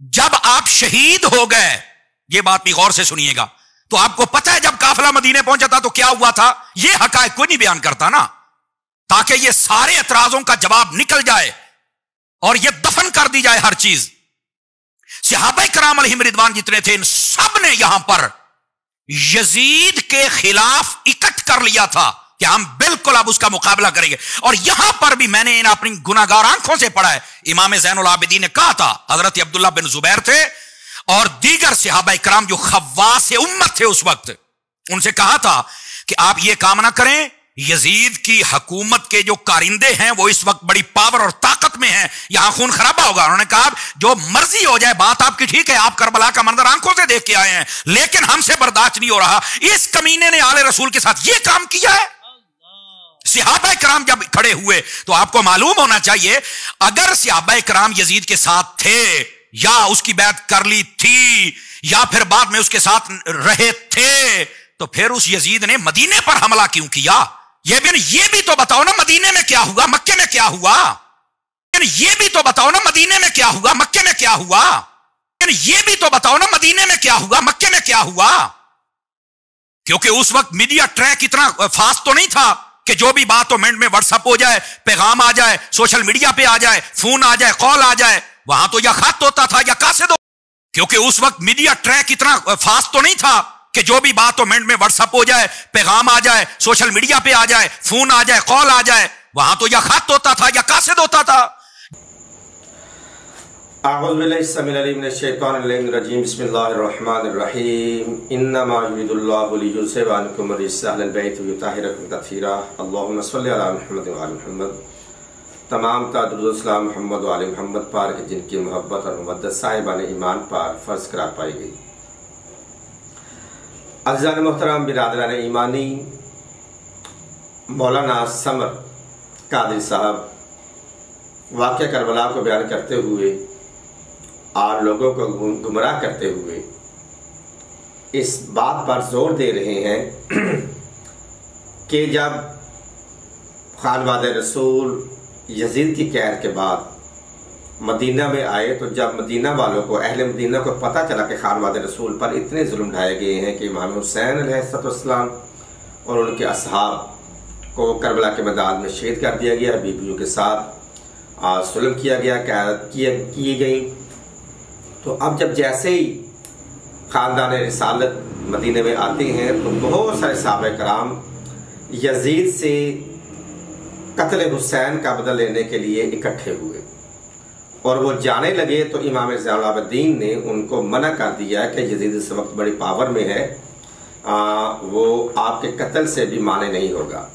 جب آپ شہید ہو گئے، یہ بات بھی غور سے سنیے گا، تو آپ کو پتہ ہے جب قافلہ مدینے پہنچا تھا تو کیا ہوا تھا؟ یہ حقائق کوئی نہیں بیان کرتا نا، تاکہ یہ سارے اعتراضوں کا جواب نکل جائے اور یہ دفن کر دی جائے ہر چیز۔ صحابہ کرام علیہم رضوان جتنے تھے، ان سب نے یہاں پر یزید کے خلاف اکٹھ کر لیا تھا کہ ہم بالکل اب اس کا مقابلہ کریں گے۔ اور یہاں پر بھی میں نے ان اپنی گناہگار آنکھوں سے پڑھا ہے، امام زین العابدین نے کہا تھا، حضرت عبداللہ بن زبیر تھے اور دیگر صحابہ کرام جو خواص امت تھے اس وقت، ان سے کہا تھا کہ آپ یہ کام نہ کریں، یزید کی حکومت کے جو کارندے ہیں وہ اس وقت بڑی پاور اور طاقت میں ہیں، یہاں خون خرابہ ہوگا۔ انہوں نے کہا جو مرضی ہو جائے، بات آپ کی ٹھیک ہے، آپ کربلا کا منظر آنکھوں سے دیکھ کے آئے ہیں، لیکن ہم سے برداشت نہیں ہو رہا، اس کمینے نے آل رسول کے ساتھ یہ کام کیا ہے۔ صحابہ کرام جب کھڑے ہوئے تو آپ کو معلوم ہونا چاہیے، اگر صحابہ کرام یزید کے ساتھ تھے یا اس کی بیعت کر لی تھی یا پھر بعد میں اس کے ساتھ رہے تھے، تو پھر اس یزید نے مدینے پر حملہ کیوں کیا؟ یہ بھی تو بتاؤ نا مدینے میں کیا ہوا، مکے میں کیا ہوا؟ یہ بھی تو بتاؤ نا مدینے میں کیا ہوا، مکے میں کیا ہوا؟ یہ بھی تو بتاؤ نا مدینے میں کیا ہوا، مکے میں کیا ہوا؟ کیونکہ اس وقت میڈیا ٹریک اتنا فاسٹ تو نہیں تھا کہ جو بھی بات تو منٹ میں واٹس اپ ہو جائے، پیغام آ جائے، سوشل میڈیا پہ آ جائے، فون آ جائے، کال آ جائے۔ وہاں تو یا خط ہوتا تھا یا کاسد ہوتا، کیونکہ اس وقت میڈیا ٹریک اتنا فاسٹ تو نہیں تھا کہ جو بھی بات تو منٹ میں واٹس اپ ہو جائے، پیغام آ جائے، سوشل میڈیا پہ آ جائے، فون آ جائے، کال آ جائے۔ وہاں تو یا خط ہوتا تھا یا کاسد ہوتا تھا۔ اعوذ باللہ السمیع العلیم من الشیطان الرجیم، بسم اللہ الرحمن الرحیم، انما یرید اللہ لیذھب عنکم الرجس اہل البیت ویطہرکم تطہیرا، اللہم صلی علی محمد وعلی محمد۔ تمام درود و سلام محمد وعلی محمد پر کہ جن کی محبت اور مودت صاحبان ایمان پر فرض قرار پائی گئی۔ عزیزان محترم، برادران ایمانی، مولانا سمر قادری صاحب واقعہ کربلا کو بیان کرتے ہوئے اور لوگوں کو گمراہ کرتے ہوئے اس بات پر زور دے رہے ہیں کہ جب خانوادہ رسول یزید کی قہر کے بعد مدینہ میں آئے، تو جب مدینہ والوں کو، اہل مدینہ کو پتہ چلا کہ خانوادہ رسول پر اتنے ظلم ڈھائے گئے ہیں کہ امام حسین علیہ السلام اور ان کے اصحاب کو کربلا کے میدان میں شہید کر دیا گیا، بیویوں کے ساتھ ظلم کیا گیا، قیادت کی گئی، تو اب جب جیسے ہی خاندان رسالت مدینہ میں آتے ہیں تو بہت سارے صحابہ کرام یزید سے قتل حسین کا بدلہ لینے کے لیے اکٹھے ہوئے، اور وہ جانے لگے تو امام زین العابدین نے ان کو منع کر دیا کہ یزید اس وقت بڑی پاور میں ہے، وہ آپ کے قتل سے بھی مانے نہیں ہوگا۔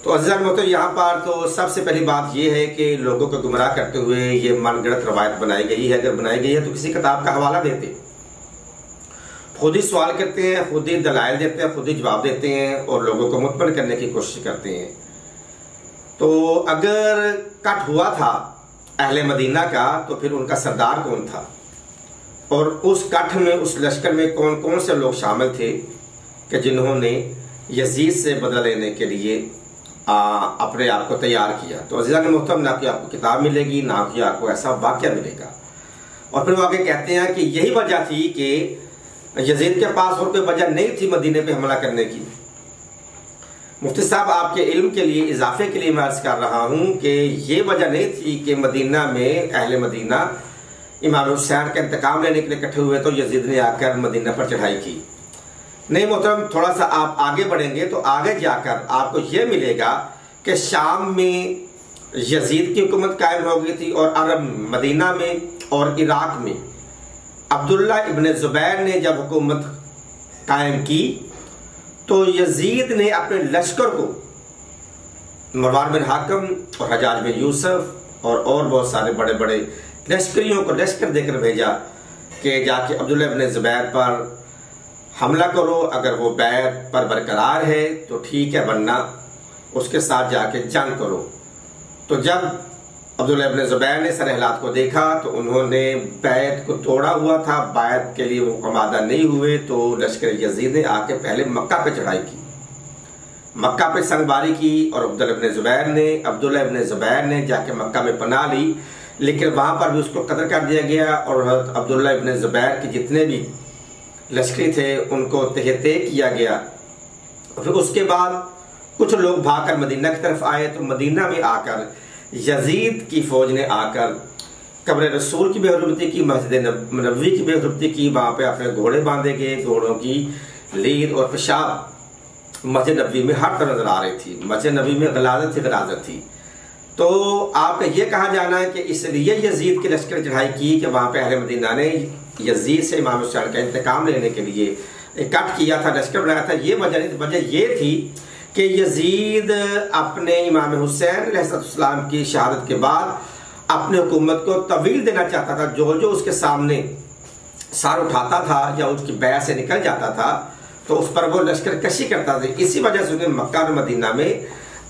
تو عزیزان محترم، یہاں پر تو سب سے پہلی بات یہ ہے کہ لوگوں کو گمراہ کرتے ہوئے یہ من گڑت روایت بنائی گئی ہے۔ اگر بنائی گئی ہے تو کسی کتاب کا حوالہ دیتے، خود ہی سوال کرتے ہیں، خود ہی دلائل دیتے ہیں، خود ہی جواب دیتے ہیں اور لوگوں کو مطمئن کرنے کی کوشش کرتے ہیں۔ تو اگر کٹ ہوا تھا اہل مدینہ کا تو پھر ان کا سردار کون تھا، اور اس کٹ میں، اس لشکر میں کون کون سے لوگ شامل تھے کہ جنہوں نے یزید سے بدلہ لینے کے لیے اپنے آپ کو تیار کیا۔ تو عزیزان محترم، نہ کہ آپ کو کتاب ملے گی، نہ کہ آپ کو ایسا واقعہ ملے گا۔ اور پھر وہ آگے کہتے ہیں کہ یہی وجہ تھی کہ یزید کے پاس اور کوئی وجہ نہیں تھی مدینے پہ حملہ کرنے کی۔ مفتی صاحب، آپ کے علم کے لیے، اضافے کے لیے میں عرض کر رہا ہوں کہ یہ وجہ نہیں تھی کہ مدینہ میں اہل مدینہ امام حسین کا انتقام لینے کے لیے اکٹھے ہوئے تو یزید نے آ کر مدینہ پر چڑھائی کی۔ نہیں محترم، تھوڑا سا آپ آگے بڑھیں گے تو آگے جا کر آپ کو یہ ملے گا کہ شام میں یزید کی حکومت قائم ہو گئی تھی، اور عرب مدینہ میں اور عراق میں عبداللہ ابن زبیر نے جب حکومت قائم کی تو یزید نے اپنے لشکر کو مروان بن حاکم اور حجاج بن یوسف اور بہت سارے بڑے بڑے لشکریوں کو لشکر دے کر بھیجا کہ جا کے عبداللہ ابن زبیر پر حملہ کرو، اگر وہ بیعت پر برقرار ہے تو ٹھیک ہے، ورنہ اس کے ساتھ جا کے جنگ کرو۔ تو جب عبداللہ ابن زبیر نے سر حالات کو دیکھا تو انہوں نے بیعت کو توڑا ہوا تھا، بیعت کے لیے وہ آمادہ نہیں ہوئے، تو لشکر یزید نے آ کے پہلے مکہ پہ چڑھائی کی، مکہ پہ سنگ باری کی، اور عبداللہ ابن زبیر نے جا کے مکہ میں پناہ لی لیکن وہاں پر بھی اس کو قتل کر دیا گیا، اور حضرت عبداللہ ابن زبیر کے جتنے بھی لشکری تھے ان کو تہہ تیگ کیا گیا۔ پھر اس کے بعد کچھ لوگ بھاگ کر مدینہ کی طرف آئے، تو مدینہ میں آ کر یزید کی فوج نے آ کر قبر رسول کی بے حرمتی کی، مسجد نبوی کی بے حرمتی کی، وہاں پہ اپنے گھوڑے باندھے گئے، گھوڑوں کی لید اور پیشاب مسجد نبوی میں ہر طرح نظر آ رہی تھی، مسجد نبوی میں غلاظت تھی۔ تو آپ کا یہ کہا جانا ہے کہ اس لیے یزید کی لشکر چڑھائی کی کہ وہاں پہ اہل مدینہ نے یزید سے امام حسین کا انتقام لینے کے لیے اکٹھ کیا تھا، لشکر بنایا تھا۔ یہ وجہ یہ تھی کہ یزید اپنے امام حسین علیہ السلام کی شہادت کے بعد اپنے حکومت کو طویل دینا چاہتا تھا، جو اس کے سامنے سار اٹھاتا تھا یا اس کی بیعت سے نکل جاتا تھا تو اس پر وہ لشکر کشی کرتا تھا۔ اسی وجہ سے مکہ اور مدینہ میں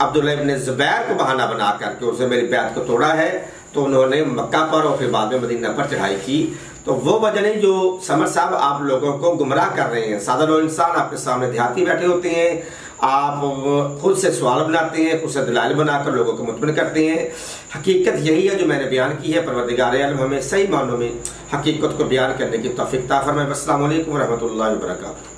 عبداللہ ابن زبیر کو بہانہ بنا کر کے اسے میری بیعت کو توڑا ہے، تو انہوں نے مکہ پر اور پھر بعد میں مدینہ پر چڑھائی کی۔ تو وہ وجہ نہیں جو سمر صاحب آپ لوگوں کو گمراہ کر رہے ہیں، سادہ لوگ انسان آپ کے سامنے دیہاتی بیٹھے ہوتے ہیں، آپ خود سے سوال بناتے ہیں، خود سے دلائل بنا کر لوگوں کو مطمئن کرتے ہیں۔ حقیقت یہی ہے جو میں نے بیان کی ہے۔ پروردگار عالم ہمیں صحیح معنوں میں حقیقت کو بیان کرنے کی توفیق عطا فرمائے۔ السلام علیکم ورحمۃ اللہ وبرکاتہ۔